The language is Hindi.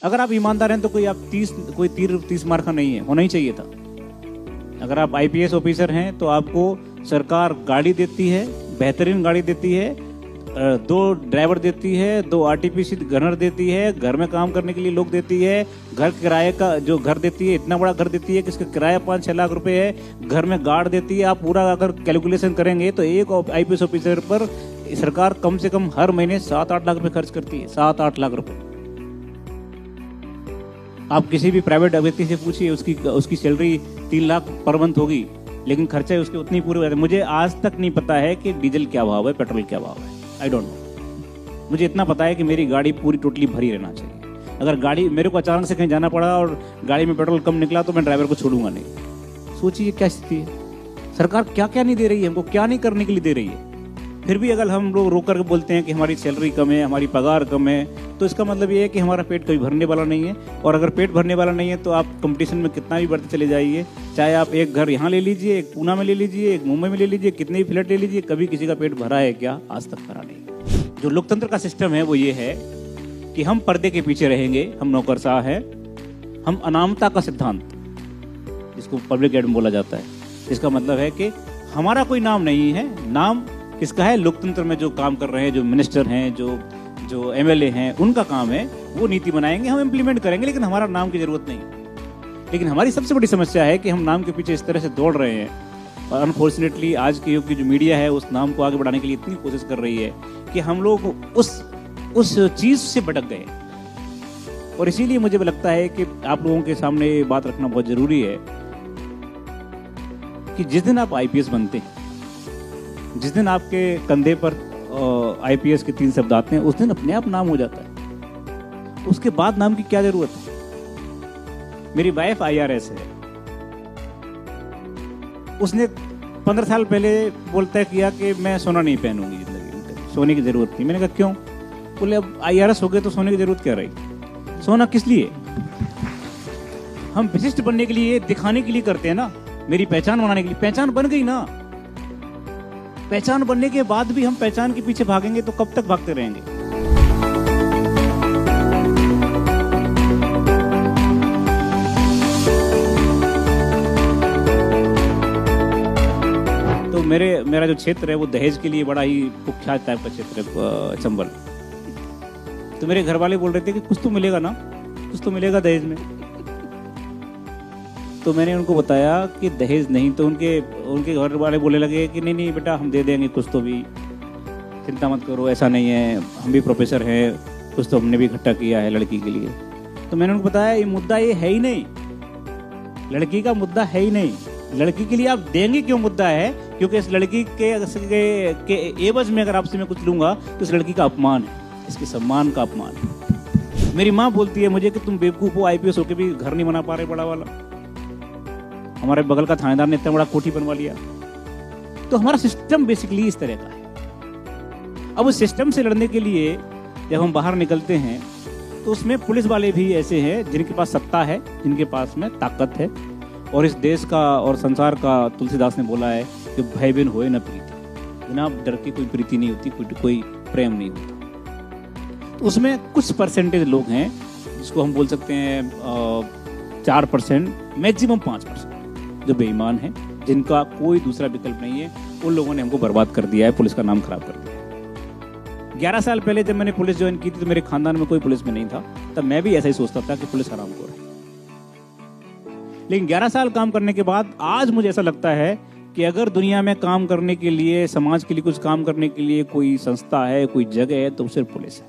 अगर आप ईमानदार हैं तो कोई तीर मार का नहीं है, होना ही चाहिए था। अगर आप आईपीएस ऑफिसर हैं तो आपको सरकार गाड़ी देती है, बेहतरीन गाड़ी देती है, 2 ड्राइवर देती है, 2 आरटीपीसी गनर देती है, घर में काम करने के लिए लोग देती है, घर किराए का जो घर देती है, इतना बड़ा घर देती है कि इसका किराया 5-6 लाख रुपए है, घर में गार्ड देती है। आप पूरा अगर कैलकुलेशन करेंगे तो एक आईपीएस ऑफिसर पर सरकार कम से कम हर महीने 7-8 लाख रुपए खर्च करती है, 7-8 लाख रुपए। आप किसी भी प्राइवेट व्यक्ति से पूछिए, उसकी सैलरी 3 लाख पर मंथ होगी, लेकिन खर्चे उसके उतनी पूरे होते हैं। मुझे आज तक नहीं पता है कि डीजल क्या भाव है, पेट्रोल क्या भाव है, आई डोंट नो। मुझे इतना पता है कि मेरी गाड़ी पूरी टोटली भरी रहना चाहिए। अगर गाड़ी मेरे को अचानक से कहीं जाना पड़ा और गाड़ी में पेट्रोल कम निकला तो मैं ड्राइवर को छोड़ूंगा नहीं। सोचिए क्या स्थिति है, सरकार क्या क्या नहीं दे रही है हमको, क्या नहीं करने के लिए दे रही है। फिर भी अगर हम लोग रोक करके बोलते हैं कि हमारी सैलरी कम है, हमारी पगार कम है, तो इसका मतलब ये है कि हमारा पेट कभी भरने वाला नहीं है। और अगर पेट भरने वाला नहीं है तो आप कंपटीशन में कितना भी बढ़ते चले जाइए, चाहे आप एक घर यहाँ ले लीजिए, एक पूना में ले लीजिए, एक मुंबई में ले लीजिए, कितने भी फ्लैट ले लीजिए, कभी किसी का पेट भरा है क्या? आज तक भरा नहीं। जो लोकतंत्र का सिस्टम है वो ये है कि हम पर्दे के पीछे रहेंगे, हम नौकरशाह हैं, हम अनामता का सिद्धांत, जिसको पब्लिक एडम बोला जाता है, इसका मतलब है कि हमारा कोई नाम नहीं है। नाम किसका है? लोकतंत्र में जो काम कर रहे हैं, जो मिनिस्टर हैं, जो एमएलए हैं, उनका काम है। वो नीति बनाएंगे, हम इम्प्लीमेंट करेंगे, लेकिन हमारा नाम की जरूरत नहीं। लेकिन हमारी सबसे बड़ी समस्या है कि हम नाम के पीछे इस तरह से दौड़ रहे हैं, और अनफॉर्चुनेटली आज के युग की जो मीडिया है उस नाम को आगे बढ़ाने के लिए इतनी कोशिश कर रही है कि हम लोग उस चीज से भटक गए। और इसीलिए मुझे लगता है कि आप लोगों के सामने ये बात रखना बहुत जरूरी है कि जिस दिन आप आईपीएस बनते हैं, जिस दिन आपके कंधे पर आईपीएस के 3 शब्द आते हैं, उस दिन अपने आप नाम हो जाता है। उसके बाद नाम की क्या जरूरत है? मेरी वाइफ आईआरएस है, उसने 15 साल पहले बोलता किया कि मैं सोना नहीं पहनूंगी जिंदगी में, सोने की जरूरत नहीं। मैंने कहा क्यों? बोले अब आईआरएस हो गए तो सोने की जरूरत क्या रही? सोना किस लिए? हम विशिष्ट बनने के लिए, दिखाने के लिए करते हैं ना, मेरी पहचान बनाने के लिए। पहचान बन गई ना, पहचान बनने के बाद भी हम पहचान के पीछे भागेंगे तो कब तक भागते रहेंगे? तो मेरा जो क्षेत्र है वो दहेज के लिए बड़ा ही कुख्यात टाइप का क्षेत्र है, चंबल। तो मेरे घर वाले बोल रहे थे कि कुछ तो मिलेगा ना, कुछ तो मिलेगा दहेज में। तो मैंने उनको बताया कि दहेज नहीं। तो उनके घर वाले बोलने लगे कि नहीं बेटा, हम दे देंगे कुछ तो भी, चिंता मत करो, ऐसा नहीं है, हम भी प्रोफेसर हैं, कुछ तो हमने भी इकट्ठा किया है लड़की के लिए। तो मैंने उनको बताया ये मुद्दा ये है ही नहीं, लड़की का मुद्दा है ही नहीं। लड़की के लिए आप देंगे क्यों मुद्दा है? क्योंकि इस लड़की के एवज में अगर आपसे मैं कुछ लूंगा तो इस लड़की का अपमान है, इसके सम्मान का अपमान है। मेरी माँ बोलती है मुझे कि तुम बेवकूफ हो, आईपीएस होके भी घर नहीं बना पा रहे बड़ा वाला। हमारे बगल का थानेदार ने इतना बड़ा कोठी बनवा लिया। तो हमारा सिस्टम बेसिकली इस तरह का है। अब उस सिस्टम से लड़ने के लिए जब हम बाहर निकलते हैं तो उसमें पुलिस वाले भी ऐसे हैं जिनके पास सत्ता है, जिनके पास में ताकत है। और इस देश का और संसार का तुलसीदास ने बोला है कि भय बिन होए न प्रीति, बिना डर के कोई प्रीति नहीं होती, कोई प्रेम नहीं होता। तो उसमें कुछ परसेंटेज लोग हैं जिसको हम बोल सकते हैं 4%, मैक्सिमम 5%, जो बेईमान हैं, जिनका कोई दूसरा विकल्प नहीं है। उन लोगों ने हमको बर्बाद कर दिया है, पुलिस का नाम खराब कर दिया है। 11 साल पहले जब मैंने पुलिस ज्वाइन की थी तो मेरे खानदान में कोई पुलिस में नहीं था, तब मैं भी ऐसा ही सोचता था कि पुलिस हरामखोर है। लेकिन 11 साल काम करने के बाद आज मुझे ऐसा लगता है कि अगर दुनिया में काम करने के लिए, समाज के लिए कुछ काम करने के लिए कोई संस्था है, कोई जगह है, तो सिर्फ पुलिस है।